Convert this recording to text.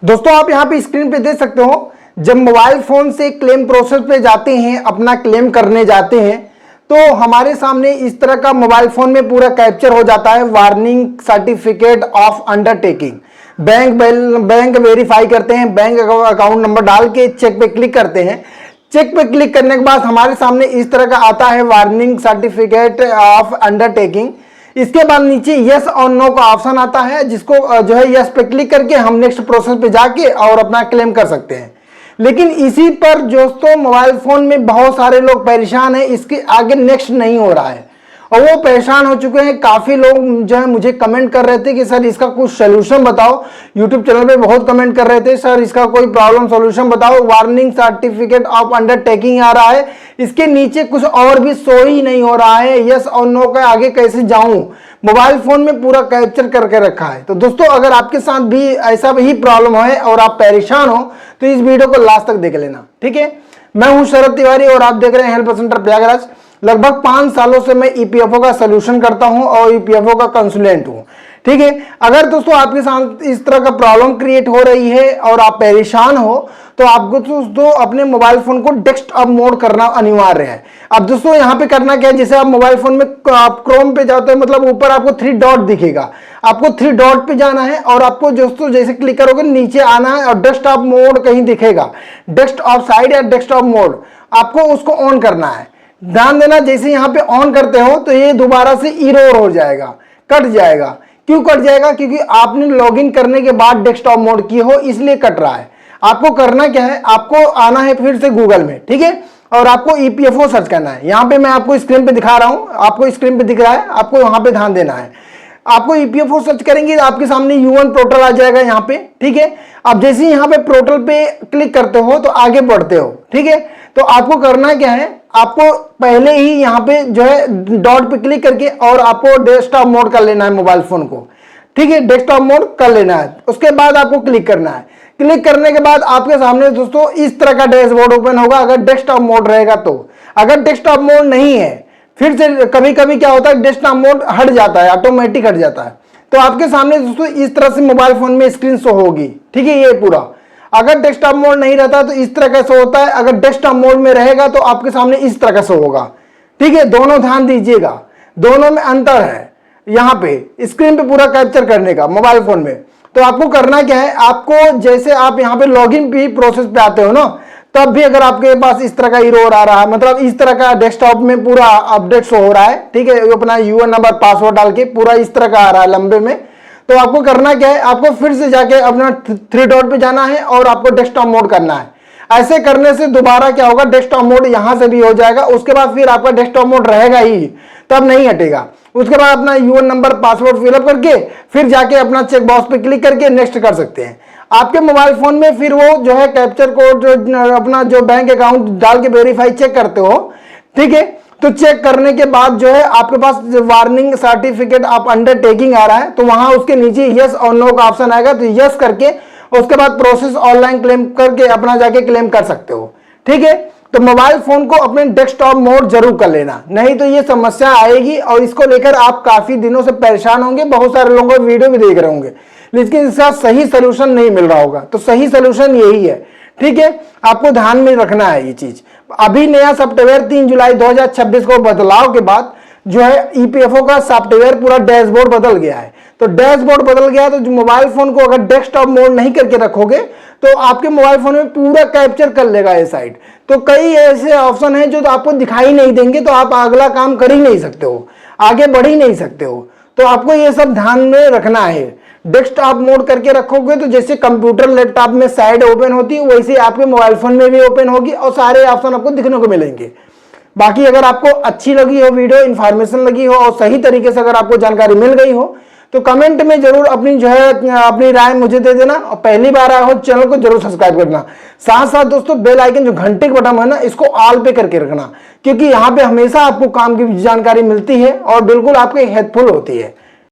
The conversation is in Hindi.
दोस्तों आप यहाँ पे स्क्रीन पे देख सकते हो, जब मोबाइल फोन से क्लेम प्रोसेस पे जाते हैं, अपना क्लेम करने जाते हैं, तो हमारे सामने इस तरह का मोबाइल फोन में पूरा कैप्चर हो जाता है warning certificate of undertaking. Bank verify करते हैं, बैंक अकाउंट नंबर डाल के चेक पे क्लिक करते हैं। चेक पे क्लिक करने के बाद हमारे सामने इस तरह का आता है वार्निंग सर्टिफिकेट ऑफ अंडरटेकिंग। इसके बाद नीचे यस और नो का ऑप्शन आता है, जिसको जो है यस पे क्लिक करके हम नेक्स्ट प्रोसेस पे जाके और अपना क्लेम कर सकते हैं। लेकिन इसी पर दोस्तों मोबाइल फोन में बहुत सारे लोग परेशान हैं, इसके आगे नेक्स्ट नहीं हो रहा है और वो परेशान हो चुके हैं। काफी लोग जो है मुझे कमेंट कर रहे थे कि सर इसका कुछ सोल्यूशन बताओ। यूट्यूब चैनल पे बहुत कमेंट कर रहे थे, सर इसका कोई प्रॉब्लम सोल्यूशन बताओ। वार्निंग सर्टिफिकेट ऑफ अंडरटेकिंग आ रहा है, इसके नीचे कुछ और भी शो ही नहीं हो रहा है। यस और नो का आगे कैसे जाऊं, मोबाइल फोन में पूरा कैप्चर करके रखा है। तो दोस्तों अगर आपके साथ भी ऐसा ही प्रॉब्लम है और आप परेशान हो तो इस वीडियो को लास्ट तक देख लेना, ठीक है। मैं हूं शरद तिवारी और आप देख रहे हैं हेल्प सेंटर प्रयागराज। लगभग 5 सालों से मैं ईपीएफओ का सोल्यूशन करता हूं और ईपीएफओ का कंसल्टेंट हूं, ठीक है। अगर दोस्तों आपके साथ इस तरह का प्रॉब्लम क्रिएट हो रही है और आप परेशान हो तो आपको दोस्तों अपने मोबाइल फोन को डेस्कटॉप मोड करना अनिवार्य है। अब दोस्तों यहाँ पे करना क्या है, जैसे आप मोबाइल फोन में आप क्रोम पे जाते हो, मतलब ऊपर आपको 3 डॉट दिखेगा, आपको 3 डॉट पे जाना है और आपको दोस्तों जैसे क्लिक करोगे नीचे आना है और डेस्कटॉप मोड कहीं दिखेगा, डेस्कटॉप साइड या डेस्कटॉप मोड, आपको उसको ऑन करना है। ध्यान देना, जैसे यहाँ पे ऑन करते हो तो ये दोबारा से इरोर हो जाएगा, कट जाएगा। क्यों कट जाएगा? क्योंकि आपने लॉगिन करने के बाद डेस्कटॉप मोड की हो, इसलिए कट रहा है। आपको करना क्या है, आपको आना है फिर से गूगल में, ठीक है, और आपको ईपीएफओ सर्च करना है। यहाँ पे मैं आपको स्क्रीन पे दिखा रहा हूँ, आपको स्क्रीन पे दिख रहा है, आपको यहाँ पे ध्यान देना है। आपको ईपीएफओ सर्च करेंगे तो आपके सामने यूएन पोर्टल आ जाएगा यहाँ पे, ठीक है। अब जैसे ही यहाँ पे पोर्टल पे क्लिक करते हो तो आगे बढ़ते हो, ठीक है। तो आपको करना क्या है, आपको पहले ही यहाँ पे जो है डॉट पे क्लिक करके और आपको डेस्कटॉप मोड कर लेना है मोबाइल फोन को, ठीक है, डेस्कटॉप मोड कर लेना है। उसके बाद आपको क्लिक करना है। क्लिक करने के बाद आपके सामने दोस्तों इस तरह का डैशबोर्ड ओपन होगा, अगर डेस्कटॉप मोड रहेगा तो। अगर डेस्कटॉप मोड नहीं है, फिर से कभी कभी क्या होता है डेस्कटॉप मोड हट जाता है, ऑटोमेटिक हट जाता है, तो आपके सामने दोस्तों इस तरह से मोबाइल फोन में स्क्रीन शो होगी, ठीक है, ये पूरा। अगर डेस्कटॉप मोड नहीं रहता तो इस तरह का शो होता है, अगर डेस्कटॉप मोड में रहेगा तो आपके सामने इस तरह का शो होगा, ठीक है। दोनों ध्यान दीजिएगा, दोनों में अंतर है यहाँ पे स्क्रीन पे पूरा कैप्चर करने का मोबाइल फोन में। तो आपको करना क्या है, आपको जैसे आप यहाँ पे लॉगिन भी प्रोसेस पे आते हो ना, तब भी अगर आपके पास इस तरह का एरर आ रहा है, मतलब इस तरह का डेस्कटॉप में पूरा अपडेट शो हो रहा है, ठीक है, अपना यूएन नंबर पासवर्ड डाल के पूरा इस तरह का आ रहा है लंबे में, तो आपको करना क्या है, आपको फिर से जाके अपना 3 डॉट पे जाना है और आपको डेस्कटॉप मोड करना है। ऐसे करने से दोबारा क्या होगा, डेस्कटॉप मोड यहां से भी हो जाएगा, उसके बाद फिर आपका डेस्कटॉप मोड रहेगा ही, तब नहीं हटेगा। उसके बाद अपना यूएन नंबर पासवर्ड फिलअप करके फिर जाके अपना चेक बॉक्स पे क्लिक करके नेक्स्ट कर सकते हैं। आपके मोबाइल फोन में फिर वो जो है कैप्चर कोड जो अपना जो बैंक अकाउंट डाल के वेरीफाई चेक करते हो, ठीक है। तो चेक करने के बाद जो है आपके पास वार्निंग सर्टिफिकेट ऑफ अंडरटेकिंग आ रहा है, तो वहां उसके नीचे यस और नो का ऑप्शन आएगा, तो यस करके उसके बाद प्रोसेस ऑनलाइन क्लेम करके अपना जाके क्लेम कर सकते हो, ठीक है। तो मोबाइल फोन को अपने डेस्कटॉप मोड जरूर कर लेना, नहीं तो ये समस्या आएगी और इसको लेकर आप काफी दिनों से परेशान होंगे। बहुत सारे लोगों को वीडियो भी देख रहे होंगे लेकिन इसका सही सोल्यूशन नहीं मिल रहा होगा, तो सही सोल्यूशन यही है, ठीक है। आपको ध्यान में रखना है ये चीज। अभी नया सॉफ्टवेयर 3 जुलाई 2026 को बदलाव के बाद जो है ईपीएफओ का सॉफ्टवेयर पूरा डैशबोर्ड बदल गया है। तो डैशबोर्ड बदल गया तो जो मोबाइल फोन को अगर डेस्कटॉप मोड नहीं करके रखोगे तो आपके मोबाइल फोन में पूरा कैप्चर कर लेगा ये साइड। तो कई ऐसे ऑप्शन हैं जो तो आपको दिखाई नहीं देंगे, तो आप अगला काम कर ही नहीं सकते हो, आगे बढ़ ही नहीं सकते हो। तो आपको ये सब ध्यान में रखना है। डेस्कटॉप मोड करके रखोगे तो जैसे कंप्यूटर लैपटॉप में साइड ओपन होती है वैसे आपके मोबाइल फोन में भी ओपन होगी और सारे ऑप्शन आपको दिखने को मिलेंगे। बाकी अगर आपको अच्छी लगी हो वीडियो, इंफॉर्मेशन लगी हो और सही तरीके से अगर आपको जानकारी मिल गई हो तो कमेंट में जरूर अपनी जो है अपनी राय मुझे दे देना और पहली बार आए हो चैनल को जरूर सब्सक्राइब करना। साथ साथ दोस्तों बेल आइकन जो घंटे का बटन है ना, इसको ऑल पे करके रखना, क्योंकि यहाँ पे हमेशा आपको काम की जानकारी मिलती है और बिल्कुल आपके हेल्पफुल होती है।